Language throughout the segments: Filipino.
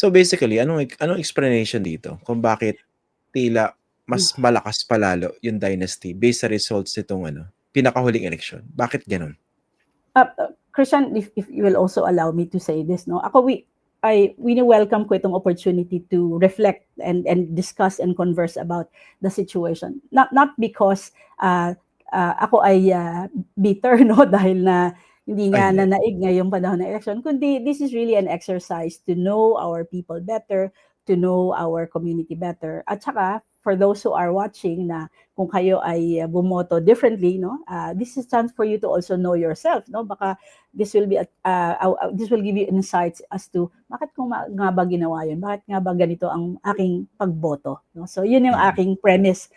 So basically, anong explanation dito kung bakit tila Hmm. mas malakas pa lalo yung dynasty based sa results nitong pinakahuling eleksyon? Bakit gano'n? Christian, if you will also allow me to say this, no? We welcome ko itong opportunity to reflect and discuss and converse about the situation. Not because ako ay bitter, no, dahil na hindi nga Hindi. nanaig ngayong panahon ng election, kundi this is really an exercise to know our people better, to know our community better. At saka, for those who are watching na kung kayo ay bumoto differently, no, this is chance for you to also know yourself, no. Baka this will give you insights as to bakit ko nga ba ginawa yun, bakit nga ba ganito ang aking pagboto, no. So yun yung aking premise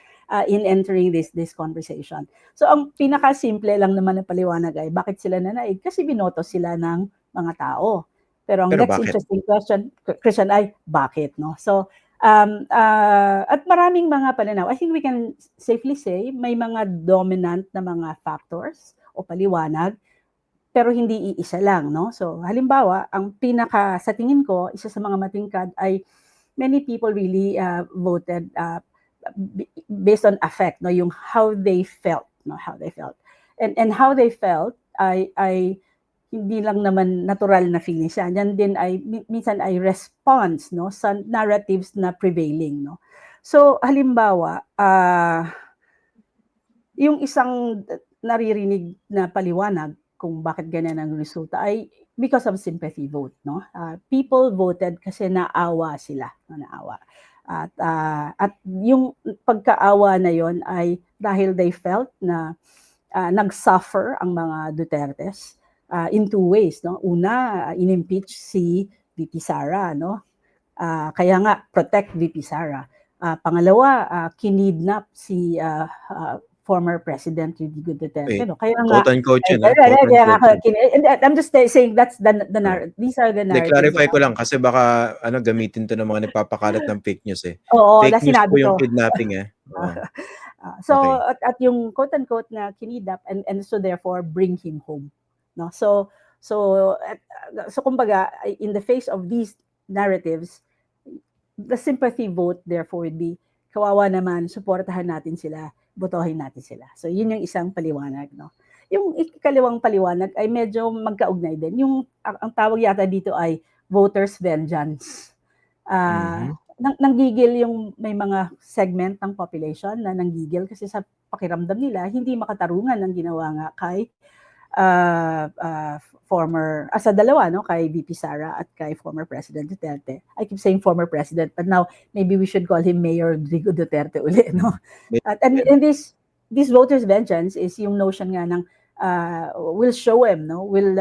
in entering this conversation. So ang pinaka-simple lang naman na paliwanag ay bakit sila nanaig, kasi binoto sila ng mga tao. Pero ang Pero next bakit? interesting question, Christian, ay bakit, no? So at maraming mga pananaw. I think we can safely say may mga dominant na mga factors o paliwanag, pero hindi iisa lang, no? So halimbawa, sa tingin ko, isa sa mga matingkad ay many people really voted based on affect, no, yung how they felt, no, how they felt. And how they felt ay hindi lang naman natural na feeling siya. Yan din ay minsan ay response, no, sa narratives na prevailing, no. So halimbawa, yung isang naririnig na paliwanag kung bakit ganyan ang resulta ay because of sympathy vote, no. People voted kasi naawa sila, no, naawa. At yung pagkaawa na yon ay dahil they felt na nag-suffer ang mga Dutertes in two ways, no. Una, in-impeach si VP Sara, no. Kaya nga protect VP Sara. Pangalawa, kinidnap si former President Rodrigo Duterte, no. Kaya nga Quote-unquote yun, quote-unquote yun. I'm just saying that's these are the narratives. Clarify ko lang kasi baka gamitin to ng mga nagpapakalat ng fake news eh. Oo, na Fake news sinabi po yung ko. kidnapping eh. Oo. So Okay. at yung quote-unquote na kinidnap and so therefore bring him home, no. So kumbaga, in the face of these narratives, the sympathy vote therefore would be kawawa naman, suportahan natin sila, botohin natin sila. So yun yung isang paliwanag, no. Yung ikalawang paliwanag ay medyo magkaugnay din. Yung ang tawag yata dito ay voters vengeance. Nanggigil yung may mga segment ng population na nanggigil kasi sa pakiramdam nila hindi makatarungan ang ginawa nga kay sa dalawa, no, kay VP Sara at kay former President Duterte. I keep saying former President, but now maybe we should call him Mayor Rodrigo Duterte uli, no. And this voters vengeance is yung notion nga ng will show him, no, will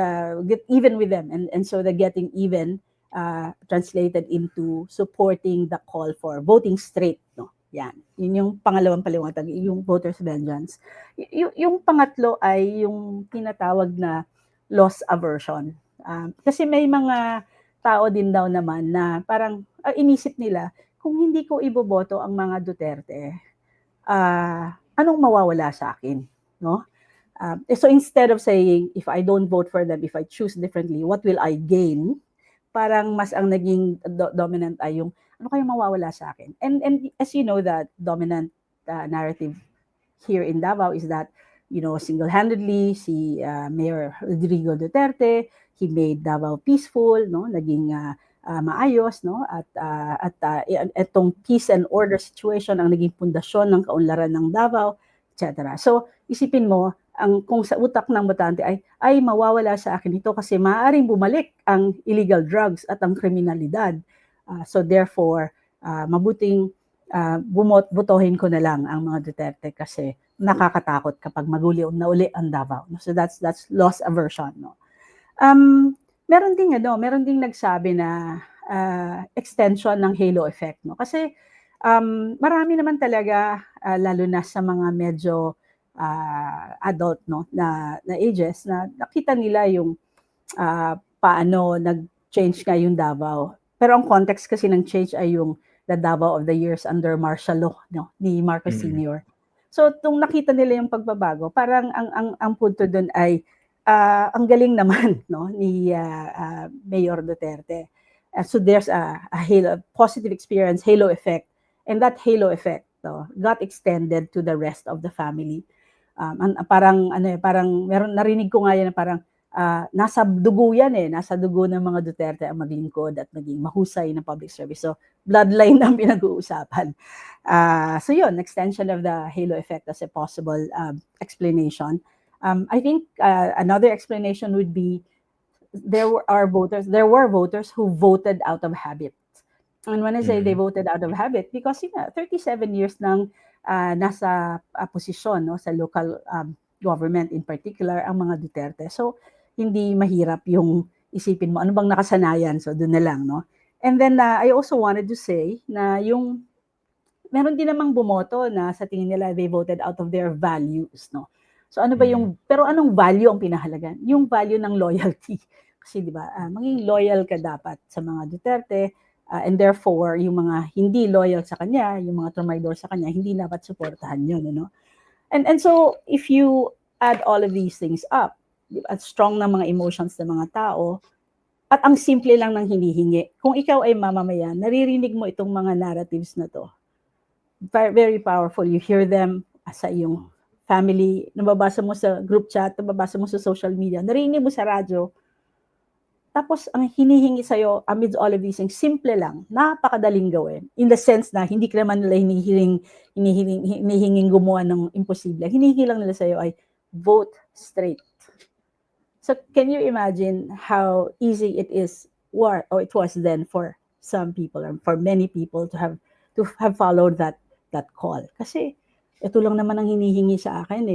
get even with them, and so the getting even translated into supporting the call for voting straight, no. Yan. Yun yung pangalawang paliwanag, yung voters vengeance. Yung pangatlo ay yung tinatawag na loss aversion. Kasi may mga tao din daw naman na parang inisip nila, kung hindi ko iboboto ang mga Duterte, anong mawawala sa akin, no? So instead of saying, if I don't vote for them, if I choose differently, what will I gain? Parang mas ang naging dominant ay yung ano kayong mawawala sa akin. And as you know, that dominant narrative here in Davao is that, you know, single-handedly si Mayor Rodrigo Duterte, he made Davao peaceful, no, naging maayos, no, at itong peace and order situation ang naging pundasyon ng kaunlaran ng Davao, etc. So isipin mo, kung sa utak ng botante ay mawawala sa akin ito kasi maaaring bumalik ang illegal drugs at ang kriminalidad. So therefore, mabuting botohin ko na lang ang mga Duterte kasi nakakatakot kapag maguli na uli ang Davao. So that's loss aversion, no. Meron ding nagsabi na extension ng halo effect, no. Kasi marami naman talaga lalo na sa mga medyo adult, no, na ages na nakita nila yung paano nag-change nga yung Davao. Pero ang context kasi ng change ay yung the Davao of the years under martial law, no, ni Marcos Sr. So tung nakita nila yung pagbabago, parang ang punto doon ay ang galing naman, no, ni Mayor Duterte. So there's a halo, positive experience, halo effect. And that halo effect got extended to the rest of the family. Parang meron narinig ko nga yan na parang nasa dugo yan nasa dugo ng mga Duterte ang maglingkod at maging mahusay na public service. So bloodline ang pinag-uusapan. So yun, extension of the halo effect as a possible explanation. I think another explanation would be there were voters who voted out of habit. And when I say they voted out of habit, because 37 years nang nasa posisyon sa local government in particular ang mga Duterte. So hindi mahirap yung isipin mo ano bang nakasanayan, so doon na lang, no. And then I also wanted to say na yung meron din namang bumoto na sa tingin nila they voted out of their values, no. So ano ba yung pero anong value ang pinahalagan? Yung value ng loyalty. Kasi 'di ba, maging loyal ka dapat sa mga Duterte. And therefore, yung mga hindi loyal sa kanya, yung mga trumaydor sa kanya, hindi dapat suportahan yun, no? And so, if you add all of these things up, at strong na mga emotions ng mga tao, at ang simple lang ng hinihingi, kung ikaw ay mamamayan, naririnig mo itong mga narratives na to. Very powerful. You hear them sa iyong family, nababasa mo sa group chat, nababasa mo sa social media, narinig mo sa radyo. Tapos, ang hinihingi sa'yo amidst all of these things, simple lang, napakadaling gawin. In the sense na, hindi ka naman nila hinihinging gumawa ng imposible. Hinihingi lang nila sa'yo ay, vote straight. So, can you imagine how easy it is, or it was then for some people, or for many people to have followed that call? Kasi, ito lang naman ang hinihingi sa akin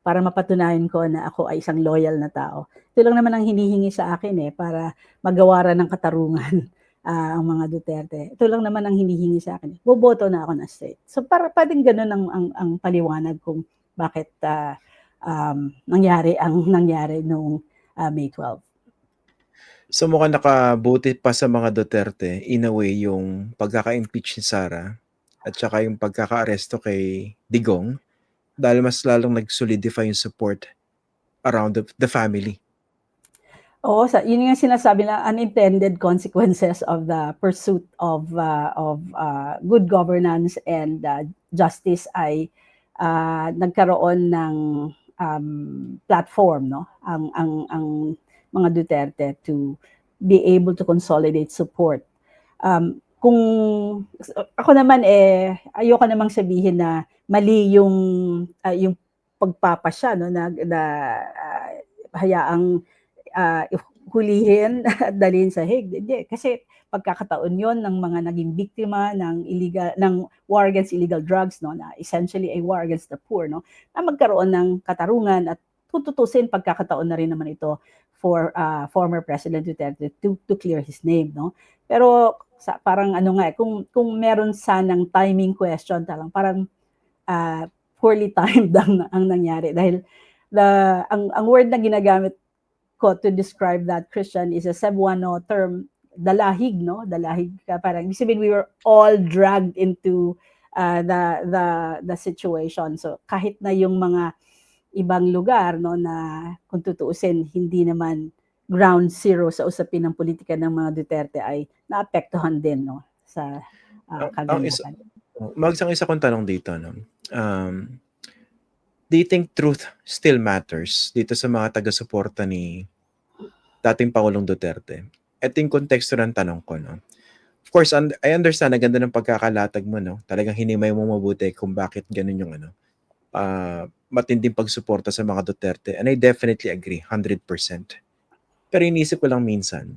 para mapatunayan ko na ako ay isang loyal na tao. Ito lang naman ang hinihingi sa akin para magawaran ng katarungan ang mga Duterte. Ito lang naman ang hinihingi sa akin. Boboto na ako na straight. So pwedeng ganun ang paliwanag kung bakit nangyari noong May 12. So mukhang nakabuti pa sa mga Duterte in a way yung pagkaka-impeach ni Sara at saka yung pagkaka-aresto kay Digong dahil mas lalong nag-solidify yung support around the family. Oo, yun yung sinasabi na unintended consequences of the pursuit of good governance and justice ay nagkaroon ng platform, no, ang mga Duterte to be able to consolidate support. Kung ako naman ayoko namang sabihin na mali yung pagpapasya, no, na hayaang hulihin at dalhin sa Hague. Hindi, kasi pagkakataon yon ng mga naging biktima ng war against illegal drugs, no, na essentially a war against the poor, no, na magkaroon ng katarungan at tututusin pagkakataon na rin naman ito for former President Duterte to clear his name, no. Pero parang kung meron sanang timing question, parang poorly timed ang nangyari dahil ang word na ginagamit ko to describe that, Christian, is a Cebuano term, dalahig, no? Dalahig, parang we were all dragged into the situation. So kahit na yung mga ibang lugar, no, na kung tutuusin hindi naman ground zero sa usapin ng politika ng mga Duterte ay naapektuhan din, no, sa kagandahan. Magsang isa kong tanong dito, no. Do you think truth still matters dito sa mga taga-suporta ni dating Pangulong Duterte? Ito yung konteksto ng tanong ko, no. Of course, I understand na ganda ng pagkakalatag mo, no. Talagang hinimay mo mabuti kung bakit ganun yung matinding pagsuporta sa mga Duterte. And I definitely agree, 100%. Pero inisip ko lang minsan,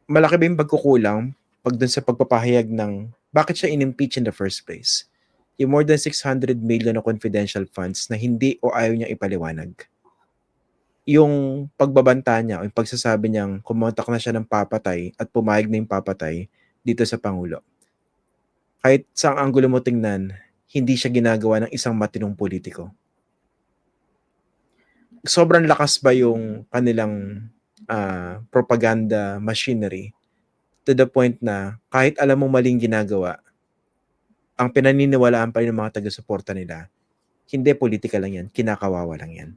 malaki ba yung pagkukulang pag dun sa pagpapahayag ng bakit siya in-impeach in the first place? Yung more than 600 million na confidential funds na hindi o ayaw niyang ipaliwanag. Yung pagbabanta niya o yung pagsasabi niyang kumontak na siya ng papatay at pumayag na yung papatay dito sa Pangulo. Kahit saang anggulo mo tingnan, hindi siya ginagawa ng isang matinong politiko. Sobrang lakas ba yung kanilang propaganda machinery to the point na kahit alam mo maling ginagawa, ang pinaniniwalaan pa rin ng mga taga-suporta nila, hindi politika lang yan, kinakawawa lang yan.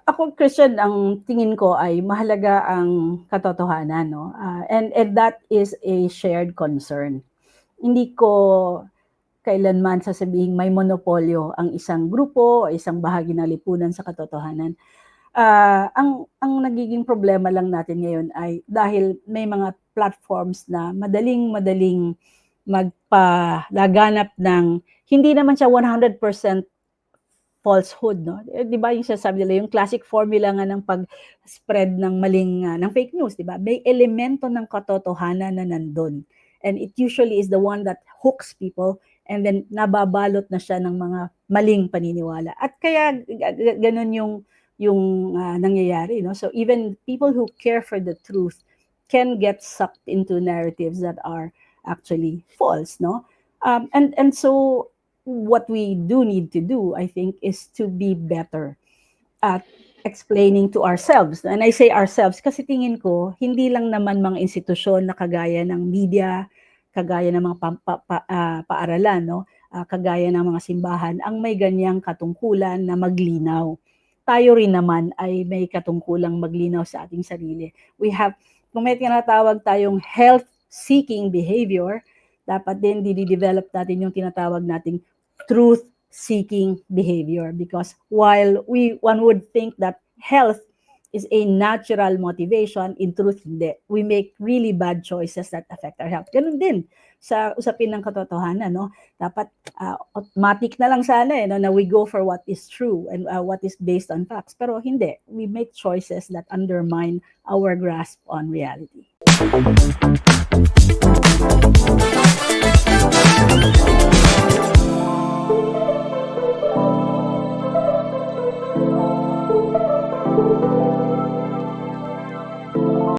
Ako, Christian, ang tingin ko ay mahalaga ang katotohanan, no? And that is a shared concern. Hindi ko kailanman sasabihin may monopolyo ang isang grupo o isang bahagi ng lipunan sa katotohanan. Ang nagiging problema lang natin ngayon ay dahil may mga platforms na madaling magpalaganap ng hindi naman siya 100% falsehood, no? 'Di ba yung sinasabi nila, yung classic formula nga ng pag-spread ng maling ng fake news, 'di ba? May elemento ng katotohanan na nandun. And it usually is the one that hooks people and then nababalot na siya ng mga maling paniniwala. At kaya ganun yung nangyayari, no? So even people who care for the truth can get sucked into narratives that are actually false, no? And so what we do need to do, I think, is to be better at explaining to ourselves. And I say ourselves kasi tingin ko, hindi lang naman mga institusyon na kagaya ng media, kagaya ng mga paaralan, no? Kagaya ng mga simbahan, ang may ganyang katungkulan na maglinaw. Tayo rin naman ay may katungkulang maglinaw sa ating sarili. Kung may tinatawag tayong health-seeking behavior, dapat din didevelop natin yung tinatawag nating truth-seeking behavior, because while one would think that health is a natural motivation, in truth, hindi. We make really bad choices that affect our health. Ganun din sa usapin ng katotohanan, no? Dapat automatic na lang sana no, na we go for what is true and what is based on facts. Pero hindi. We make choices that undermine our grasp on reality.